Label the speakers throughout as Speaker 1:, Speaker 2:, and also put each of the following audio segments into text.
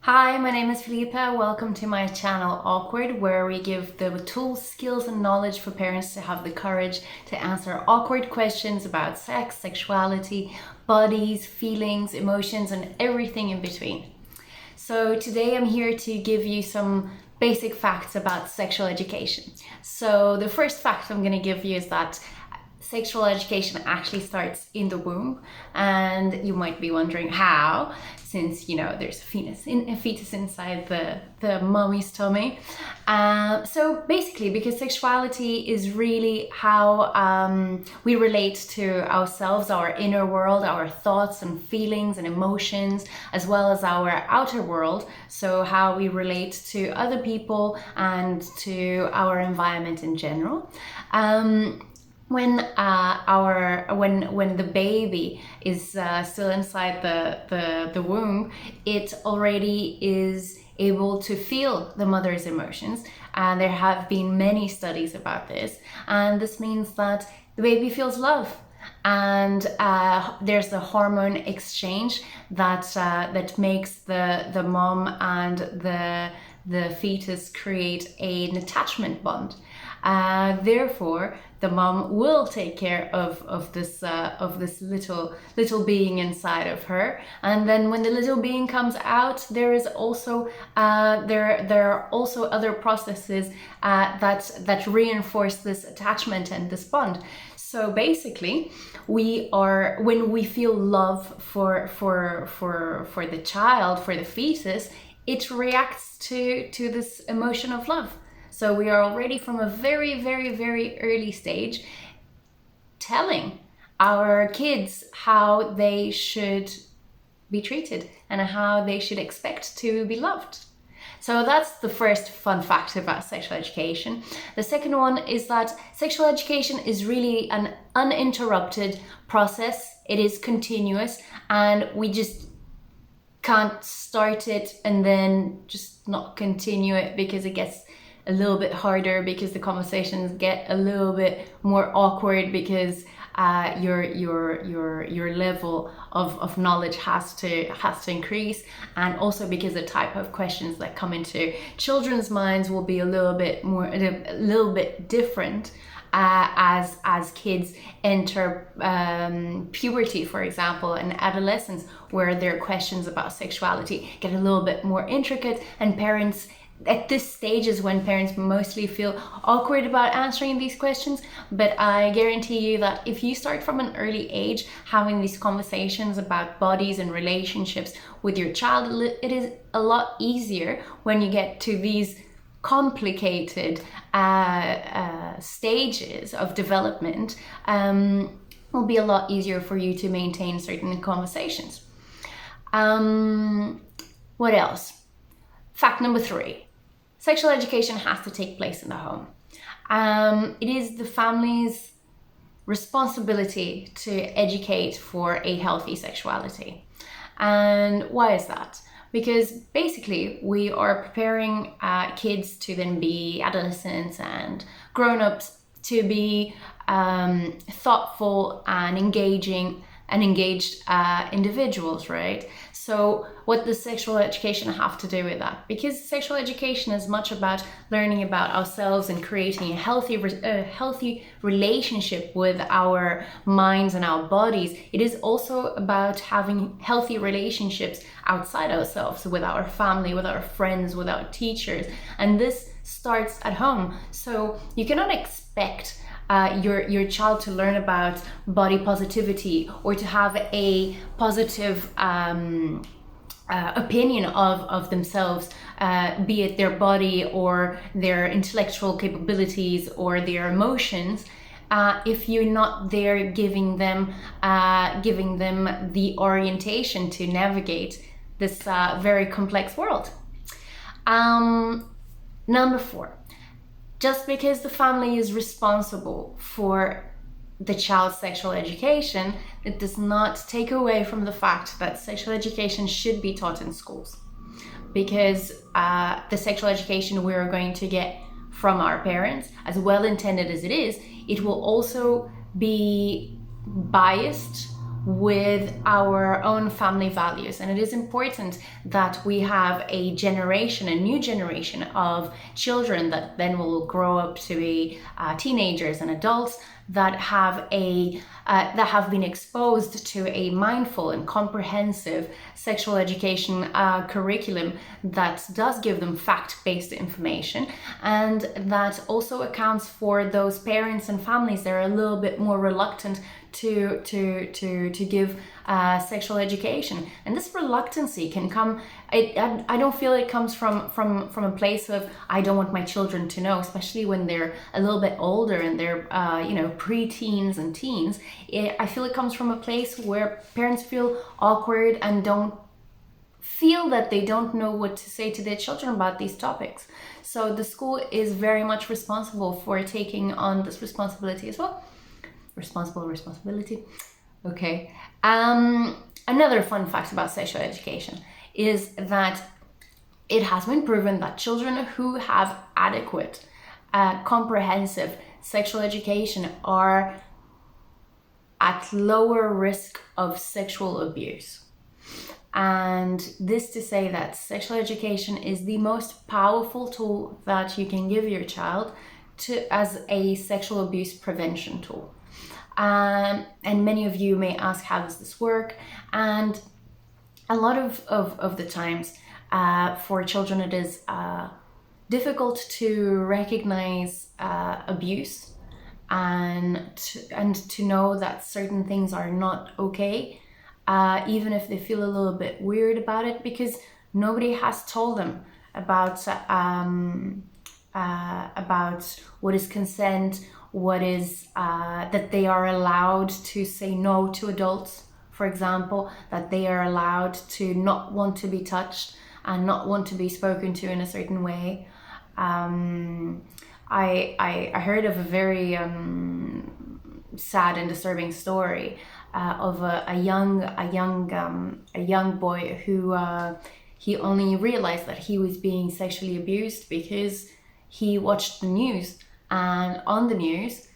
Speaker 1: Hi, my name is Felipe. Welcome to my channel Awkward, where we give the tools, skills, and knowledge for parents to have the courage to answer awkward questions about sex, sexuality, bodies, feelings, emotions, and everything in between. So today I'm here to give you some basic facts about sexual education. So the first fact I'm going to give you is that sexual education actually starts in the womb, and you might be wondering how, since there's a fetus inside the mommy's tummy. So basically, because sexuality is really how we relate to ourselves, our inner world, our thoughts and feelings and emotions, as well as our outer world. So how we relate to other people and to our environment in general. When the baby is still inside the womb, it already is able to feel the mother's emotions, and there have been many studies about this. And this means that the baby feels love, and there's a hormone exchange that makes the mom and the fetus create an attachment bond. Therefore, the mom will take care of this little being inside of her, and then when the little being comes out, there is also there are also other processes that reinforce this attachment and this bond. So basically, when we feel love for the child, for the fetus, it reacts to this emotion of love. So we are already from a very, very, very early stage telling our kids how they should be treated and how they should expect to be loved. So that's the first fun fact about sexual education. The second one is that sexual education is really an uninterrupted process. It is continuous, and we just can't start it and then just not continue it because it gets a little bit harder, because the conversations get a little bit more awkward, because your level of knowledge has to increase, and also because the type of questions that come into children's minds will be a little bit different as kids enter puberty, for example, and adolescence, where their questions about sexuality get a little bit more intricate, and parents at this stage is when parents mostly feel awkward about answering these questions. But I guarantee you that if you start from an early age having these conversations about bodies and relationships with your child, it is a lot easier when you get to these complicated stages of development. Will be a lot easier for you to maintain certain conversations. What else? Fact number 3. Sexual education has to take place in the home. It is the family's responsibility to educate for a healthy sexuality. And why is that? Because basically we are preparing kids to then be adolescents and grown-ups to be thoughtful and engaged individuals, right? So what does sexual education have to do with that? Because sexual education is much about learning about ourselves and creating a healthy relationship with our minds and our bodies. It is also about having healthy relationships outside ourselves, with our family, with our friends, with our teachers. And this starts at home. So you cannot expect your child to learn about body positivity or to have a positive opinion of themselves, be it their body or their intellectual capabilities or their emotions, if you're not there giving them the orientation to navigate this very complex world. Number 4. Just because the family is responsible for the child's sexual education, it does not take away from the fact that sexual education should be taught in schools. Because the sexual education we are going to get from our parents, as well intended as it will also be biased with our own family values. And it is important that we have a new generation of children that then will grow up to be teenagers and adults that have been exposed to a mindful and comprehensive sexual education curriculum that does give them fact-based information, and that also accounts for those parents and families that are a little bit more reluctant to give sexual education. And this reluctancy can come, I don't feel it comes from a place of I don't want my children to know, especially when they're a little bit older and they're pre-teens and teens. I feel it comes from a place where parents feel awkward and don't feel that they don't know what to say to their children about these topics. So the school is very much responsible for taking on this responsibility as well. Responsibility. Okay. Another fun fact about sexual education is that it has been proven that children who have adequate, comprehensive sexual education are at lower risk of sexual abuse. And this to say that sexual education is the most powerful tool that you can give your child as a sexual abuse prevention tool. And many of you may ask, how does this work? And a lot of the times for children it is difficult to recognize abuse and to know that certain things are not okay, even if they feel a little bit weird about it, because nobody has told them about what is consent, what is that they are allowed to say no to adults, for example, that they are allowed to not want to be touched and not want to be spoken to in a certain way. I heard of a very sad and disturbing story of a young boy who he only realized that he was being sexually abused because he watched the news. And on the news,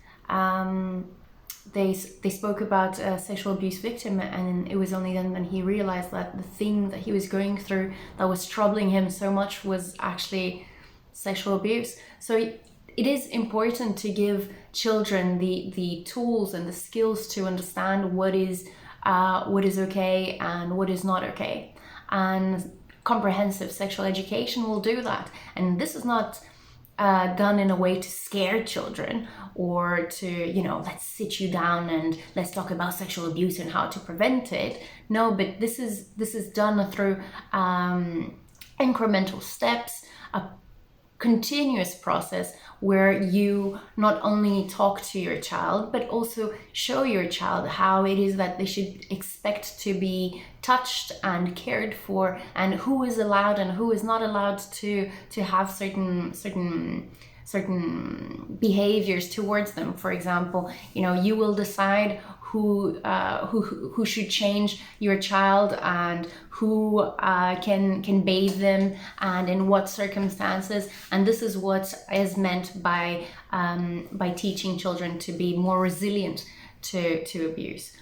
Speaker 1: they spoke about a sexual abuse victim, and it was only then that he realized that the thing that he was going through that was troubling him so much was actually sexual abuse. So it is important to give children the tools and the skills to understand what is okay and what is not okay. And comprehensive sexual education will do that. And this is not done in a way to scare children or to, let's sit you down and let's talk about sexual abuse and how to prevent it. No, but this is done through incremental steps, a continuous process where you not only talk to your child, but also show your child how it is that they should expect to be touched and cared for, and who is allowed and who is not allowed to have certain behaviors towards them. For example, you will decide who should change your child and who can bathe them and in what circumstances. And this is what is meant by teaching children to be more resilient to abuse.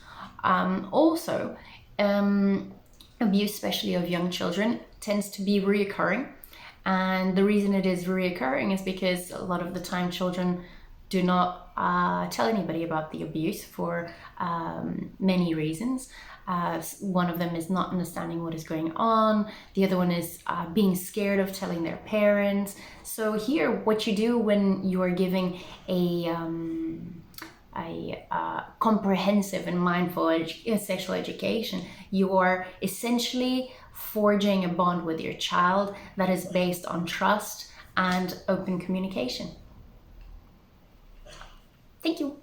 Speaker 1: Also, abuse, especially of young children, tends to be reoccurring. And the reason it is reoccurring is because a lot of the time children do not tell anybody about the abuse for many reasons. One of them is not understanding what is going on. The other one is being scared of telling their parents. So here, what you do when you are giving a comprehensive and mindful sexual education, you are essentially forging a bond with your child that is based on trust and open communication. Thank you.